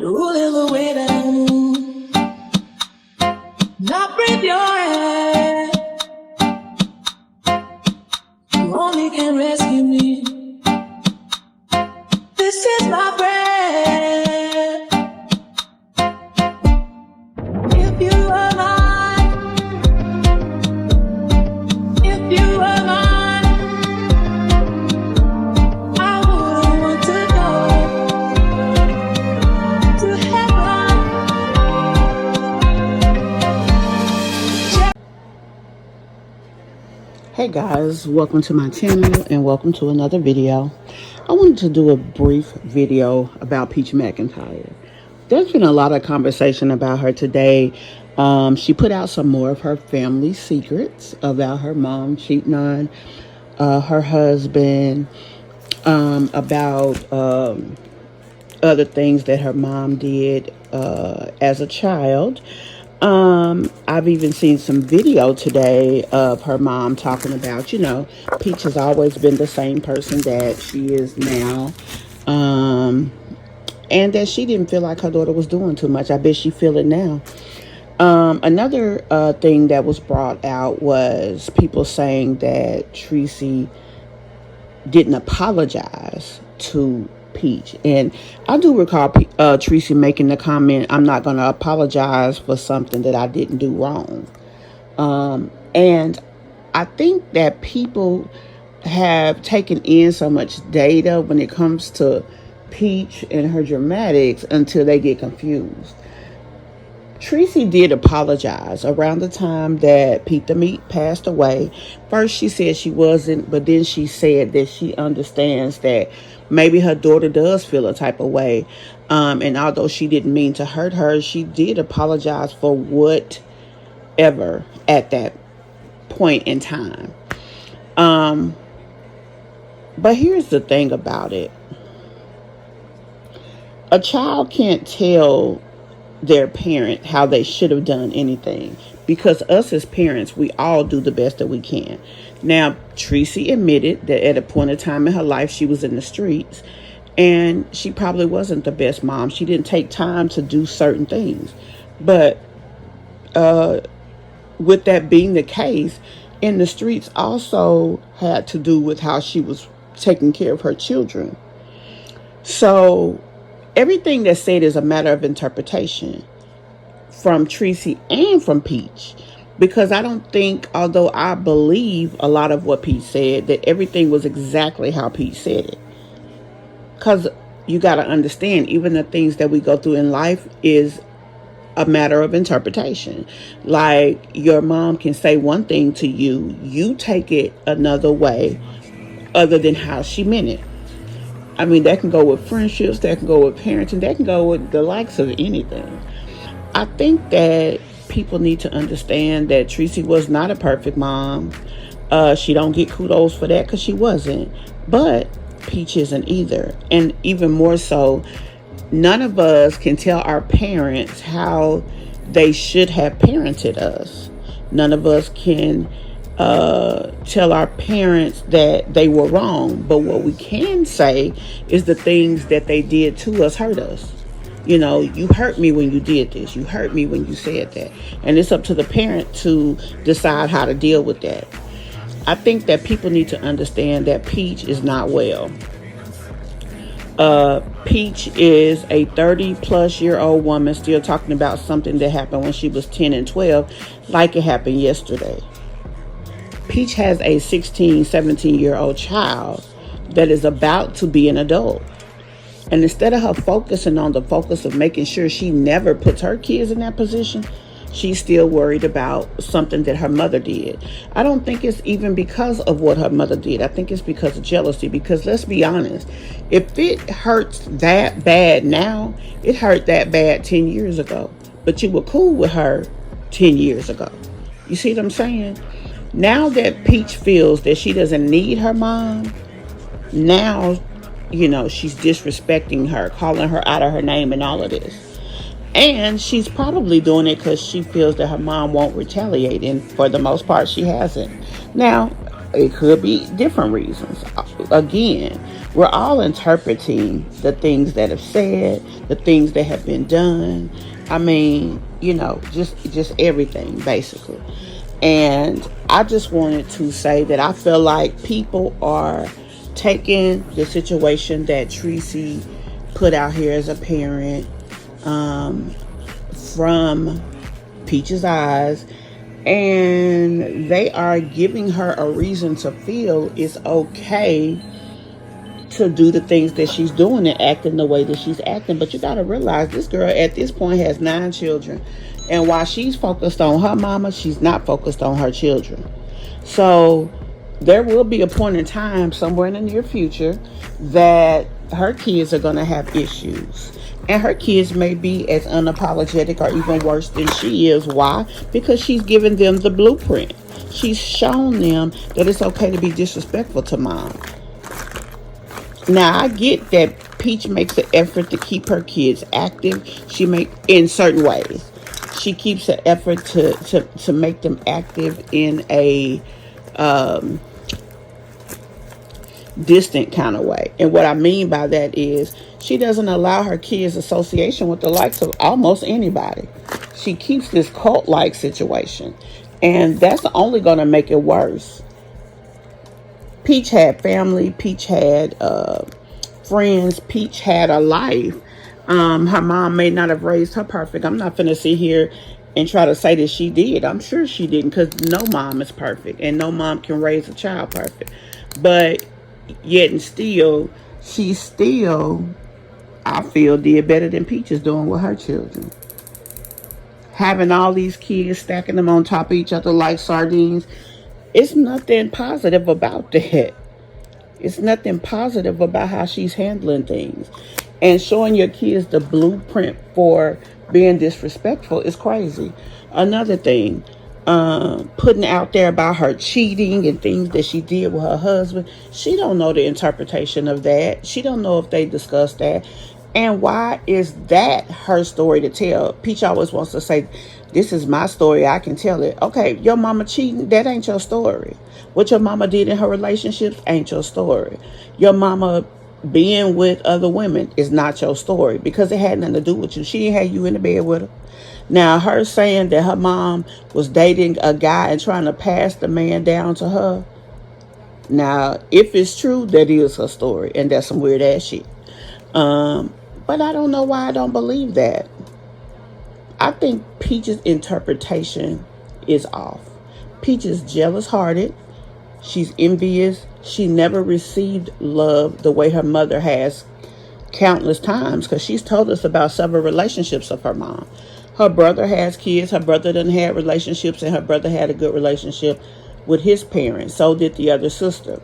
Ruling the way down, not breathe your hand. You only can rescue me. This is my prayer. If you are mine, if you are mine, I wouldn't want to go to heaven. Hey guys, welcome to my channel and welcome to another video. I wanted to do a brief video about Peach McIntyre. There's been a lot of conversation about her today. She put out some more of her family secrets about her mom cheating on her husband, about other things that her mom did as a child. I've even seen some video today of her mom talking about, Peach has always been the same person that she is now. And that she didn't feel like her daughter was doing too much. I bet she feel it now. Another thing that was brought out was people saying that Tresies didn't apologize to Peach. And I do recall Tresies making the comment, I'm not going to apologize for something that I didn't do wrong. And I think that people have taken in so much data when it comes to Peach and her dramatics until they get confused. Tresies did apologize around the time that Pete the Meat passed away. First, she said she wasn't, but then she said that she understands that maybe her daughter does feel a type of way. And although she didn't mean to hurt her, she did apologize for whatever at that point in time. But here's the thing about it. A child can't tell their parent how they should have done anything, because us as parents, we all do the best that we can. Now, Tresies admitted that at a point in time in her life she was in the streets, and she probably wasn't the best mom. She didn't take time to do certain things. But with that being the case, in the streets also had to do with how she was taking care of her children. So everything that's said is a matter of interpretation from Tresies and from Peach. Because I don't think, although I believe a lot of what Peach said, that everything was exactly how Peach said it. Because you got to understand, even the things that we go through in life is a matter of interpretation. Like, your mom can say one thing to you, you take it another way other than how she meant it. I mean, that can go with friendships, that can go with parenting, that can go with the likes of anything. I think that people need to understand that Tresies was not a perfect mom. She don't get kudos for that because she wasn't. But Peach isn't either. And even more so, none of us can tell our parents how they should have parented us. None of us can tell our parents that they were wrong. But what we can say is the things that they did to us hurt us. You hurt me when you did this. You hurt me when you said that. And it's up to the parent to decide how to deal with that. I think that people need to understand that Peach is not well. Peach is a 30-plus-year-old woman still talking about something that happened when she was 10 and 12 like it happened yesterday. Peach has a 16, 17-year-old child that is about to be an adult. And instead of her focusing on the focus of making sure she never puts her kids in that position, she's still worried about something that her mother did. I don't think it's even because of what her mother did. I think it's because of jealousy. Because let's be honest, if it hurts that bad now, it hurt that bad 10 years ago. But you were cool with her 10 years ago. You see what I'm saying? Now that Peach feels that she doesn't need her mom, now, she's disrespecting her, calling her out of her name and all of this. And she's probably doing it because she feels that her mom won't retaliate. And for the most part, she hasn't. Now, It could be different reasons. Again, we're all interpreting the things that have said, the things that have been done. I mean, just everything basically. And I just wanted to say that I feel like people are taking the situation that Tracy put out here as a parent from Peach's eyes, and they are giving her a reason to feel it's okay to do the things that she's doing and acting the way that she's acting. But you got to realize this girl at this point has 9 children, and while she's focused on her mama, she's not focused on her children. So there will be a point in time somewhere in the near future that her kids are going to have issues. And her kids may be as unapologetic or even worse than she is. Why? Because she's given them the blueprint. She's shown them that it's okay to be disrespectful to mom. Now, I get that Peach makes an effort to keep her kids active. In certain ways. She keeps an effort to make them active in a distant kind of way. And what I mean by that is she doesn't allow her kids association with the likes of almost anybody. She keeps this cult-like situation. And that's only going to make it worse. Peach had family. Peach had friends. Peach had a life. Her mom may not have raised her perfect. I'm not going to sit here and try to say that she did. I'm sure she didn't, because no mom is perfect. And no mom can raise a child perfect. But yet and still, she still, I feel, did better than Peach is doing with her children. Having all these kids, stacking them on top of each other like sardines, it's nothing positive about that. It's nothing positive about how she's handling things. And showing your kids the blueprint for being disrespectful is crazy. Another thing, putting out there about her cheating and things that she did with her husband. She don't know the interpretation of that. She don't know if they discussed that. And why is that her story to tell? Peach always wants to say, this is my story, I can tell it. Okay, your mama cheating, that ain't your story. What your mama did in her relationships ain't your story. Your mama being with other women is not your story, because it had nothing to do with you. She didn't have you in the bed with her. Now, her saying that her mom was dating a guy and trying to pass the man down to her. Now, if it's true, that is her story, and that's some weird ass shit. But I don't know why I don't believe that. I think Peach's interpretation is off. Peach is jealous-hearted. She's envious. She never received love the way her mother has countless times, because she's told us about several relationships of her mom. Her brother has kids. Her brother done had relationships, and her brother had a good relationship with his parents. So did the other sister.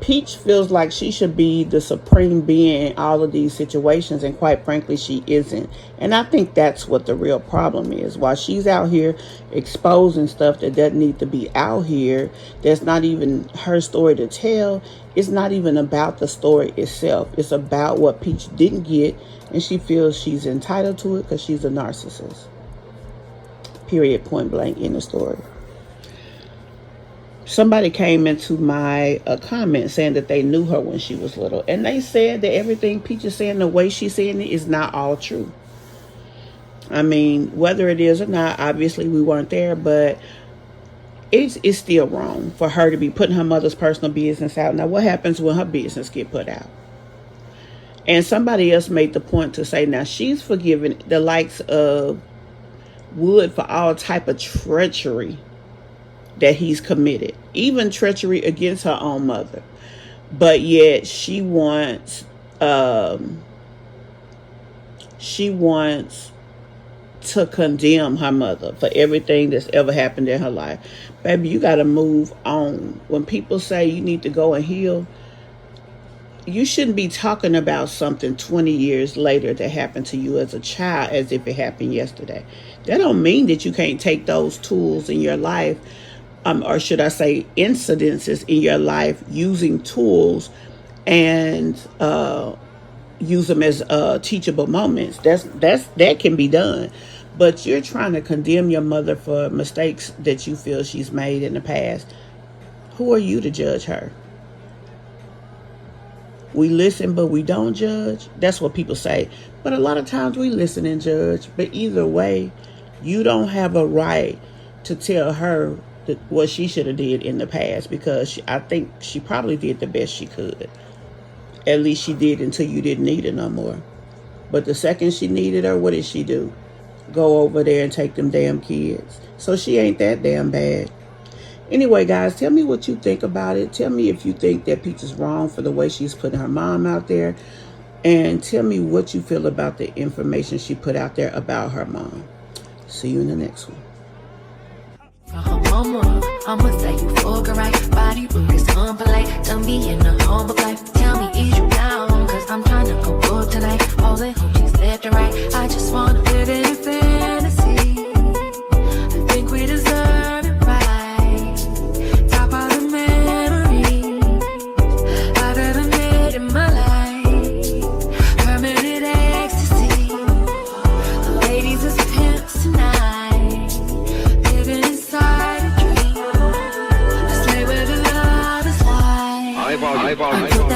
Peach feels like she should be the supreme being in all of these situations, and quite frankly, she isn't. And I think that's what the real problem is. While she's out here exposing stuff that doesn't need to be out here, that's not even her story to tell, it's not even about the story itself. It's about what Peach didn't get, and she feels she's entitled to it because she's a narcissist. Period, point blank, in the story. Somebody came into my comment saying that they knew her when she was little. And they said that everything Peach is saying, the way she's saying it, is not all true. I mean, whether it is or not, obviously we weren't there, but it's still wrong for her to be putting her mother's personal business out. Now, what happens when her business get put out? And somebody else made the point to say, now she's forgiven the likes of Wood for all type of treachery that he's committed, even treachery against her own mother. But yet she wants to condemn her mother for everything that's ever happened in her life. Baby, you got to move on. When people say you need to go and heal, you shouldn't be talking about something 20 years later that happened to you as a child as if it happened yesterday. That don't mean that you can't take those tools in your life, or should I say incidences in your life, using tools and use them as teachable moments. That can be done. But you're trying to condemn your mother for mistakes that you feel she's made in the past. Who are you to judge her? We listen, but we don't judge. That's what people say. But a lot of times we listen and judge. But either way, you don't have a right to tell her what she should have did in the past, because I think she probably did the best she could. At least she did until you didn't need her no more. But the second she needed her, what did she do? Go over there and take them damn kids. So she ain't that damn bad. Anyway, guys, tell me what you think about it. Tell me if you think that Peach is wrong for the way she's putting her mom out there. And tell me what you feel about the information she put out there about her mom. See you in the next one. I'ma say you fuck right, body rude is unpolite. Tell me in a humble life, tell me is you down? Cause I'm trying to go up tonight. All the hoochies left and right. I just wanna live in fantasy. I think we deserve it right. Top of the memories I that I made in my life. Permanent ecstasy. The ladies is pimps tonight. Living inside a dream. Let's play where the love is light. Eyeball.